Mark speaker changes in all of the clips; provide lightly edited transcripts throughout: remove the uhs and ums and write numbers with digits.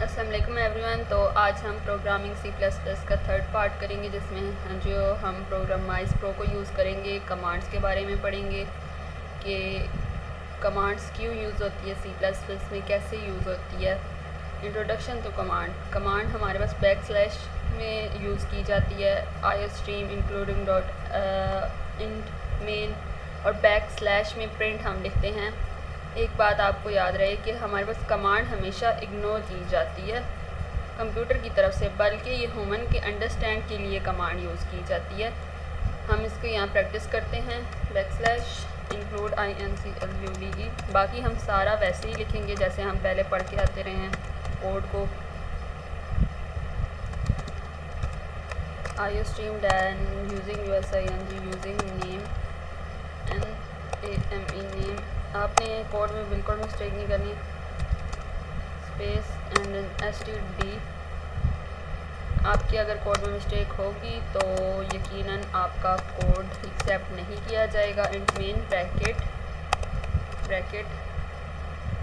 Speaker 1: अस्सलाम वालेकुम एवरीवन। तो आज हम प्रोग्रामिंग C++ का थर्ड पार्ट करेंगे, जिसमें जो हम प्रोग्रामाइज प्रो को यूज़ करेंगे, कमांड्स के बारे में पढ़ेंगे कि कमांड्स क्यों यूज़ होती है, C++ में कैसे यूज़ होती है। इंट्रोडक्शन टू कमांड हमारे पास बैकस्लैश में यूज़ की जाती है, IOStream इंक्लूडिंग .int मेन और बैकस्लैश में प्रिंट हम लिखते हैं। एक बात आपको याद रहे कि हमारे पास कमांड हमेशा इग्नोर की जाती है कंप्यूटर की तरफ से, बल्कि ये ह्यूमन के अंडरस्टैंड के लिए कमांड यूज़ की जाती है। हम इसको यहाँ प्रैक्टिस करते हैं, बैकस्लैश इंक्लूड INCLUDE। बाकी हम सारा वैसे ही लिखेंगे जैसे हम पहले पढ़ के आते रहे हैं कोड को। IOStream then using USING using name NAME name। आपने कोड में बिल्कुल मिस्टेक नहीं करनी, स्पेस एंड देन STD। आपकी अगर कोड में मिस्टेक होगी तो यकीनन आपका कोड एक्सेप्ट नहीं किया जाएगा। Int main bracket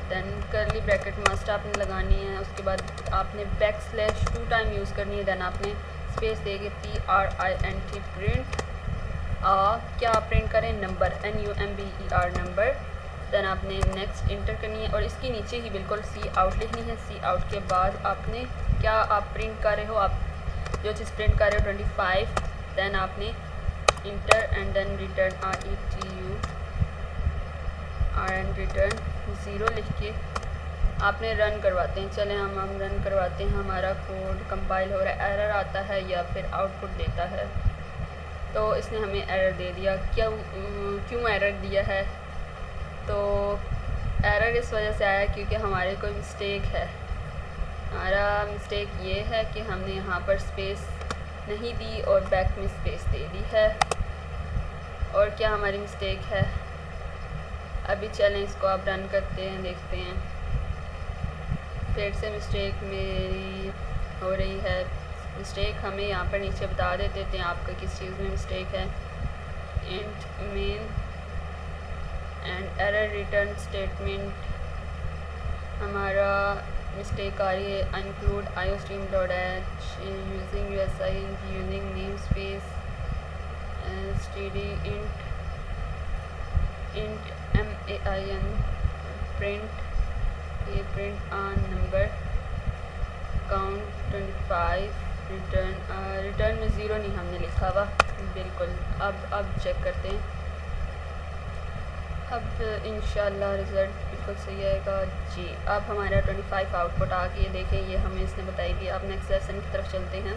Speaker 1: then curly bracket must आपने लगानी है। उसके बाद आपने बैकस्लैश 2 टाइम यूज़ करनी है। देन आपने स्पेस देके PRINT प्रिंट क्या प्रिंट करें, नंबर NUMBER नंबर। देन आपने नेक्स्ट इंटर करनी है और इसके नीचे ही बिल्कुल सी आउट लिखनी है। सी आउट के बाद आपने क्या आप प्रिंट कर रहे हो, आप जो चीज़ प्रिंट कर रहे हो 25। देन आपने enter and then return RETURN return 0 लिख के आपने रन करवाते हैं। चलें हम रन करवाते हैं। हमारा कोड कंपाइल हो रहा है, एरर आता है या फिर आउटपुट देता है। तो इसने हमें एरर दे दिया। क्यों एरर दिया है? तो एरर इस वजह से आया क्योंकि हमारे कोई मिस्टेक है। हमारा मिस्टेक ये है कि हमने यहाँ पर स्पेस नहीं दी और बैक में स्पेस दे दी है। और क्या हमारी मिस्टेक है? अभी चलें इसको आप रन करते हैं, देखते हैं। फिर से मिस्टेक मेरी हो रही है। मिस्टेक हमें यहाँ पर नीचे बता देते हैं आपका किस चीज़ में मिस्टेक है। Int main and error return statement हमारा मिस्टेक आ रही है। Include IOStream.h using USING using namespace STD int MAIN print ये print on number count 25। Return में 0 नहीं हमने लिखा हुआ बिल्कुल। अब चेक करते हैं। अब इंशाल्लाह रिज़ल्ट बिल्कुल सही आएगा जी। अब हमारा 25 आउटपुट आ गई, देखें ये हमें इसने बताई थी। अब नेक्स्ट लेसन की तरफ चलते हैं।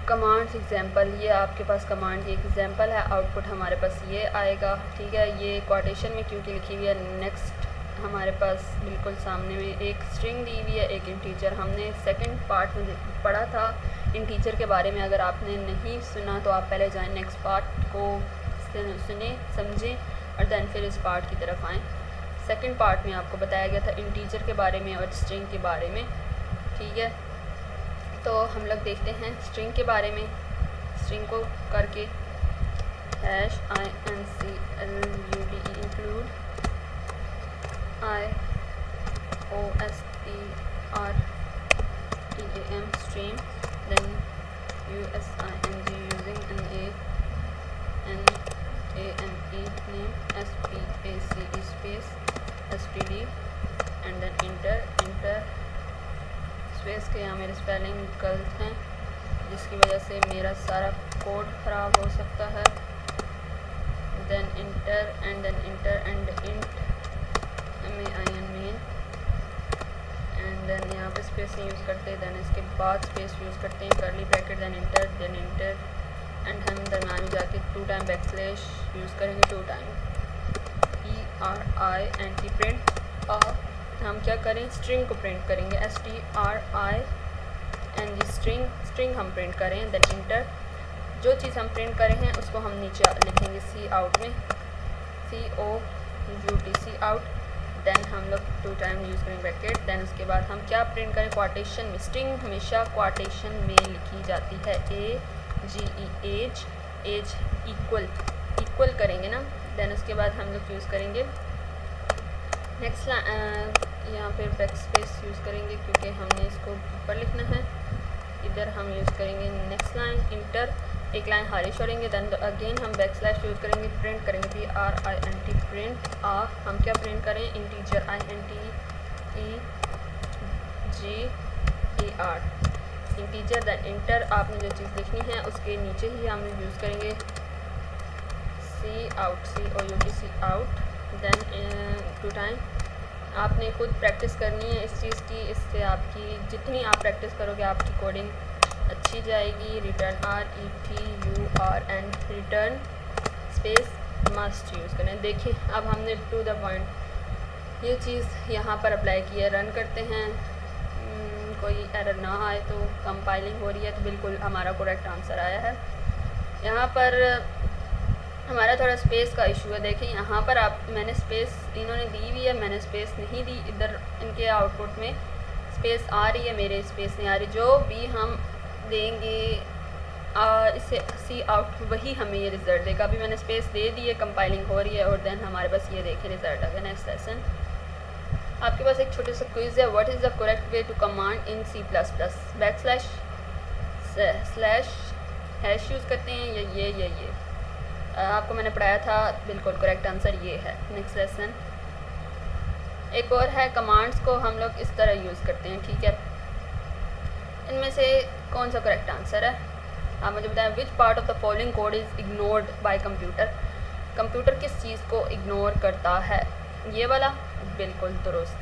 Speaker 1: कमांड्स एग्जांपल, ये आपके पास कमांड की एक एग्जांपल है। आउटपुट हमारे पास ये आएगा, ठीक है। ये क्वाटेशन में क्योंकि लिखी हुई है। नेक्स्ट हमारे पास बिल्कुल सामने में एक स्ट्रिंग दी हुई है, एक इंटीजर। हमने सेकंड पार्ट में पढ़ा था इंटीजर के बारे में। अगर आपने नहीं सुना तो आप पहले जाएं, नेक्स्ट पार्ट को सुने समझें और देन फिर इस पार्ट की तरफ आएँ। सेकंड पार्ट में आपको बताया गया था इंटीजर के बारे में और स्ट्रिंग के बारे में, ठीक है। तो हम लोग देखते हैं स्ट्रिंग के बारे में। स्ट्रिंग को करके #INCLUDE include IOSTREAM stream then USING using NAME name SPACE space STD and then enter space के यहाँ मेरे स्पेलिंग गलत हैं जिसकी वजह से मेरा सारा कोड ख़राब हो सकता है। Then enter and int MAIN main and then यहाँ पे स्पेस नहीं यूज़ करते। देन इसके बाद स्पेस यूज़ करते हैं, करली ब्रैकेट देन इंटर एंड हम दरम्यान में जाके 2 टाइम बैकस्लैश यूज़ करेंगे। 2 टाइम PRINT प्रिंट हम क्या करें, स्ट्रिंग को प्रिंट करेंगे। STRING स्ट्रिंग हम प्रिंट करें। देन इंटर जो चीज़ हम प्रिंट करें हैं उसको हम नीचे लिखेंगे सी आउट में, COUT आउट। देन हम लोग 2 टाइम यूज़ करेंगे ब्रैकेट। देन उसके बाद हम क्या प्रिंट करें, क्वाटेशन में। स्ट्रिंग हमेशा क्वाटेशन में लिखी जाती है। एज इक्वल करेंगे ना। देन उसके बाद हम लोग यूज़ करेंगे नेक्स्ट यहाँ पे बैक स्पेस यूज़ करेंगे क्योंकि हमने इसको ऊपर लिखना है। इधर हम यूज़ करेंगे नेक्स्ट लाइन इंटर, एक लाइन खाली छोड़ेंगे। दैन अगेन हम बैक स्लैश यूज़ करेंगे, प्रिंट करेंगे PRINT प्रिंट हम क्या प्रिंट करें, integer INTEGER integer. Then enter, आपने जो चीज़ लिखनी है उसके नीचे ही हम यूज़ करेंगे COUT out. Then two time आपने खुद प्रैक्टिस करनी है इस चीज़ की, इससे आपकी जितनी आप प्रैक्टिस करोगे आपकी कोडिंग अच्छी जाएगी। Return RETURN return space must use करें। देखिए अब हमने टू द पॉइंट ये चीज़ यहाँ पर अप्लाई की है। रन करते हैं, कोई एरर ना आए तो कंपाइलिंग हो रही है तो बिल्कुल हमारा करेक्ट आंसर आया है। यहाँ पर हमारा थोड़ा स्पेस का इशू है। देखिए यहाँ पर मैंने स्पेस इन्होंने दी हुई है, मैंने स्पेस नहीं दी। इधर इनके आउटपुट में स्पेस आ रही है, मेरे स्पेस नहीं आ रही। जो भी हम देंगे इससे सी आउट वही हमें ये रिज़ल्ट देगा। अभी मैंने स्पेस दे दी है, कंपाइलिंग हो रही है और देन हमारे पास ये देखिए रिज़ल्ट आ गया। नेक्स्ट सेशन आपके पास एक छोटे सा क्विज़ है। What is the correct way to command in C++? Back slash hash use करते हैं या ये आपको मैंने पढ़ाया था, बिल्कुल करेक्ट आंसर ये है। नेक्स्ट लेसन एक और है, कमांड्स को हम लोग इस तरह यूज़ करते हैं, ठीक है। इनमें से कौन सा करेक्ट आंसर है आप मुझे बताएं। Which part of the following code is ignored bye computer? Computer किस चीज़ को इग्नोर करता है? ये वाला बिल्कुल दुरुस्त।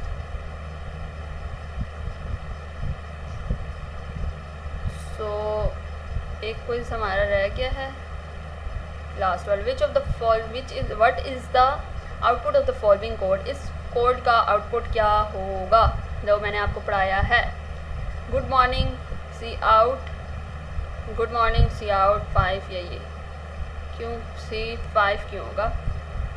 Speaker 1: सो एक क्विज हमारा रह गया है, लास्ट वाला। What is the output of the following code? इस कोड का आउटपुट क्या होगा जो मैंने आपको पढ़ाया है? गुड मॉर्निंग सी आउट 5 ये क्यों C5 क्यों होगा?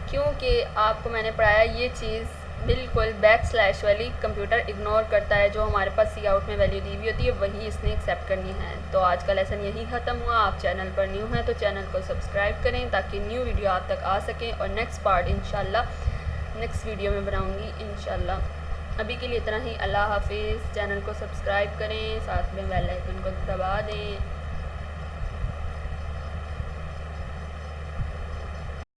Speaker 1: क्योंकि आपको मैंने पढ़ाया ये चीज़ बिल्कुल बैक स्लैश वाली कंप्यूटर इग्नोर करता है। जो हमारे पास सी आउट में वैल्यू दी हुई होती है वही इसने एक्सेप्ट करनी है। तो आज का लेसन यही ख़त्म हुआ। आप चैनल पर न्यू हैं तो चैनल को सब्सक्राइब करें ताकि न्यू वीडियो आप तक आ सकें, और नेक्स्ट पार्ट इंशाल्लाह नेक्स्ट वीडियो में बनाऊँगी इंशाल्लाह। अभी के लिए इतना ही। अल्लाह हाफिज़। चैनल को सब्सक्राइब करें, साथ में बेल आइकन को दबा दें।